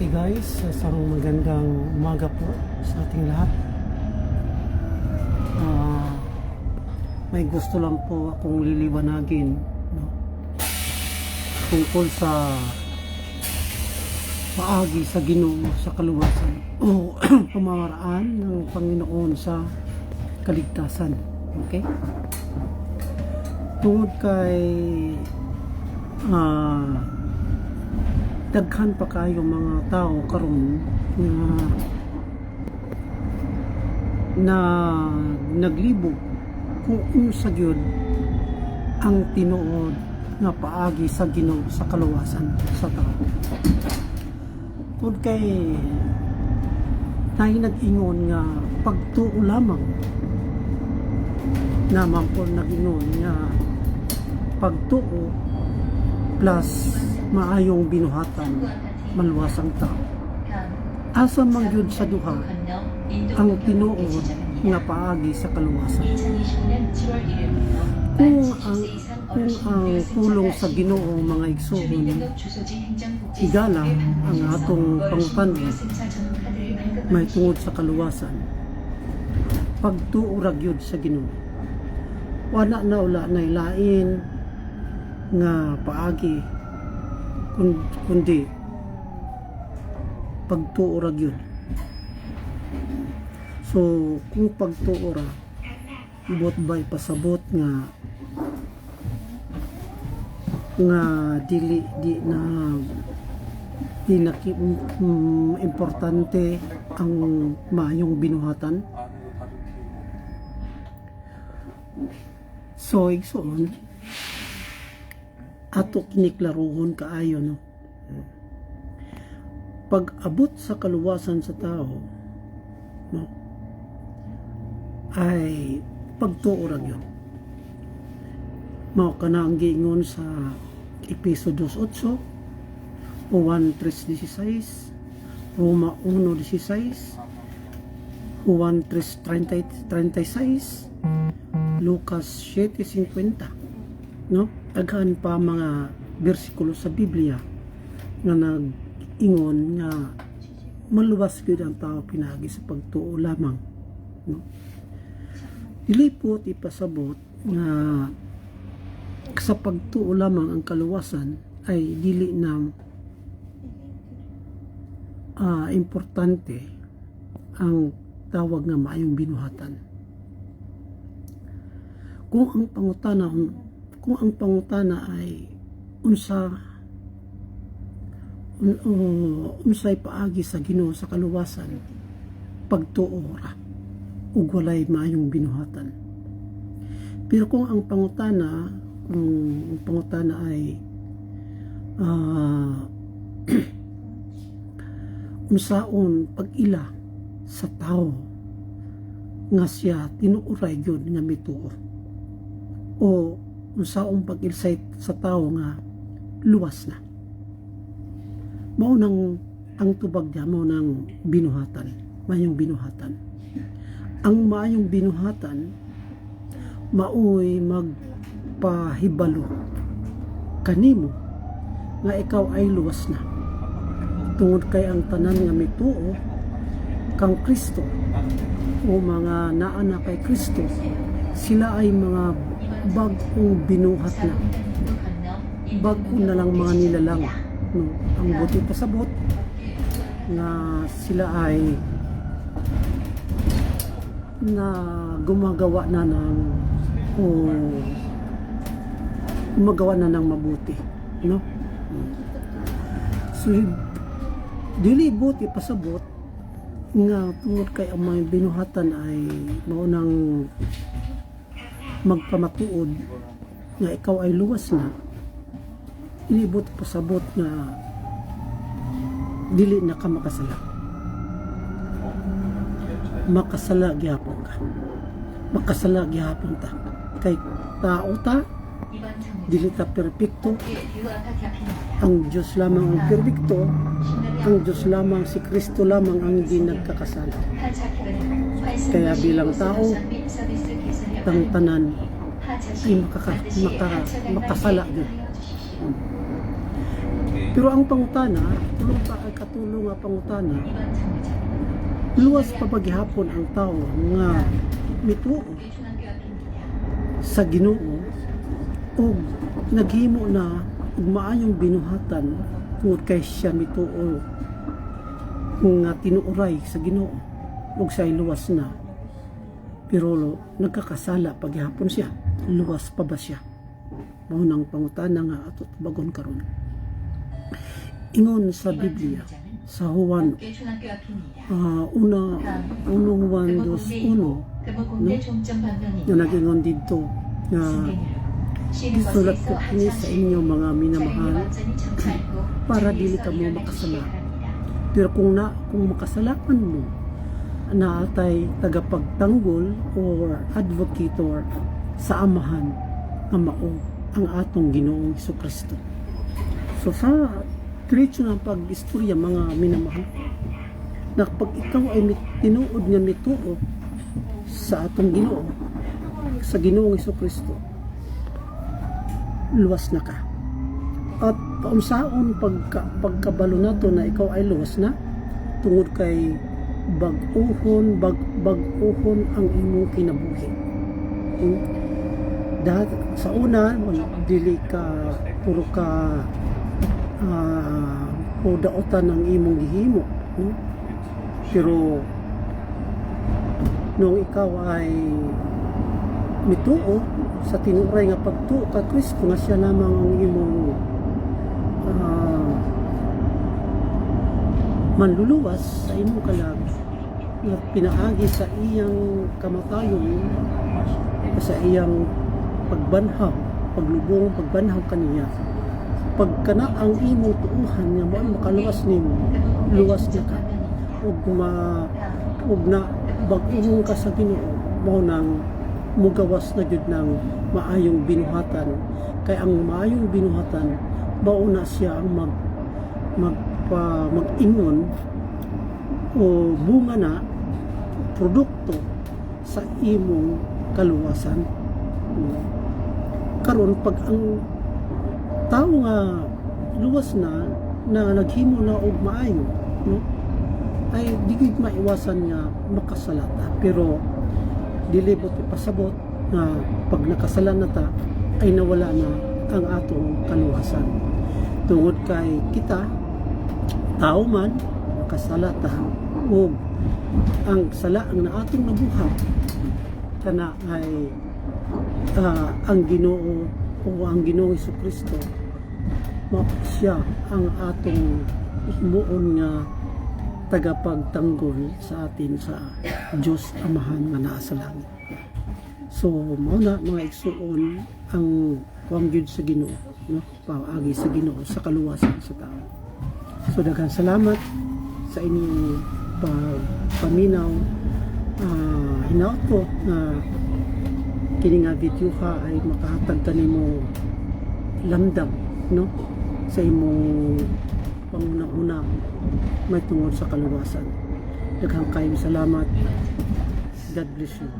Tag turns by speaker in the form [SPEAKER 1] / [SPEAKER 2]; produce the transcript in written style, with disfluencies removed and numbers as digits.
[SPEAKER 1] Okay guys, isang magandang umaga po sa ating lahat. May gusto lang po akong liliwanagin, no? Tungkol sa paagi sa Ginoo sa kaluwasan o pamamaraan ng Panginoon sa kaligtasan. Okay? Tungod kay daghan pa kayo mga tao karon na naglibog kung unsa gyud ang tinuod nga paagi sa Ginoo sa kaluwasan sa tao. Tungod kay tayo nag-ingon nga pagtuo lamang naman po nag-ingon nga pagtuo plus maayong binuhatan maluwasang tao. Asa man gyud sa duha ang tinuod nga paagi sa kaluwasan. Kung ang pulong sa Ginoo mga igsoon higala ang atong pangutana may tungod sa kaluwasan, pagtuo ra gyud sa Ginoo. Wala na ula na lain nga paagi kundi pagtuo ra gyud. So kung pagtuo ra bot bay pasabot nga dili na importante ang maayong binuhatan. So igsoon ato kiniklaruhon kaayo, no? Pag-abot sa kaluwasan sa tao, no, ay pagtuo ra gyud. Mao kana ang giingon sa Efeso 2:8 o 1:3:16, Roma 1:16, Juan 3:36, Lucas 7:50, no? Daghan pa mga bersikulo sa Biblia nga nag-ingon nga maluwas gyud ang tao pinaagi sa pagtuo lamang, no? Dili po ipasabot nga sa pagtuo lamang ang kaluwasan ay dili na importante ang tawag nga maayong binuhatan. Kung ang pangutana ay unsay paagi sa Ginoo sa kaluwasan, pagtuo ra ug walay maayong binuhatan. Pero kung ang pangutana ay unsaon pag-ila sa tao nga siya tinuoray gyud nga mituo, o unsaong pag-ilsay sa tao nga luwas na, mao nang ang tubag niya, mao nang binuhatan, maayong binuhatan. Ang maayong binuhatan maoy magpahibalo kanimo nga ikaw ay luwas na, tungod kay ang tanan nga mituo kang Kristo o mga naa na kay Kristo, sila ay mga bagong binuhat na, bago na lang mga nilalang, no? Ang buti pasabot na sila ay na gumagawa na ng mabuti, no? So dili buti pasabot nga tungod kay ang mga binuhatan ay maunang magpamatuod nga ikaw ay luwas na, dili buti pasabot nga dili na ka makasala gyapon ka. Makasala gyapon ta kay tao ta, dili ta perpekto. Ang Diyos lamang ang perpekto. Ang Diyos lamang, si Kristo lamang ang hindi nagkakasala. Kaya bilang tao, ang tanan ay makasala din. Pero ang pangutana, katulong nga pangutana, luwas pa paghihapon ang tao nga mituo sa Ginoo o naghimo na ug maayong binuhatan tungod kay siya mituo nga tinuoray sa Ginoo ug siya'y luwas na. Pero nagkakasala paghihapon siya, luwas pa ba siya? Mao nang pangutana nga ato bagon karon. Ingon sa Biblia sa Juan unong Juan 2:1 no? Na nag-ingon dito na sulat ko kini sa inyo mga minamahal para dili ka mo makasala. Pero kung makasalakan mo na atay tagapagtanggol or advocator sa amahan nga mao ang atong Ginoong Hesukristo. So sa diretso ng pag-istorya mga minamahal, na pag ikaw ay tinuod nga mituo sa atong Ginoo, sa Ginoong Hesukristo, luwas na ka. At paunsaon pagkabalo nato na ikaw ay luwas na tungod kay bag-ohon ang imong kinabuhi. Sa una, dili ka puro ka o daotan ng imong gihimo, no? Pero nung ikaw ay mituo sa tinuray nga pagtuo ka Kristo nga siya lamang ang imong manluluwas sa imong kalag na pinaagi sa iyang kamatayon, sa iyang pagbanhaw kaniya. Pagkana ang imong tuuhan nga mo makaluwas nimo, luwas na ka. Ug na bag-uhon ka sa Ginoo, mo nang mugawas na jud ng maayong binuhatan. Kay ang maayong binuhatan mao na siya ang mag-ingon o bunga na produkto sa imong kaluwasan. Karon pag ang tao nga luwas na naghimo na og maayo, no? Ay di gid maiwasan nga makasalata, pero dili bot ipasabot na pag nakasala na ta ay nawala na ang atong kaluwasan. Tungod kay kita tao man nakasala ta og ang sala ang naatong nabuhat kana ay ang Ginoo o ang Ginoong Hesukristo siya ang atong himuon nga tagapagtanggol sa atin sa Diyos Amahan nga naa sa langit. So mao na mga igsuon ang kuangyud sa Ginoo, no? Paagi sa Ginoo sa kaluwasan sa tao. So daghang salamat sa inyong paminaw. Hinaot ko na kini nga video ha ay makahatag kanimo lamdam, no? Sa imong panguna-una may tungod sa kaluwasan. Daghang kayong salamat. God bless you.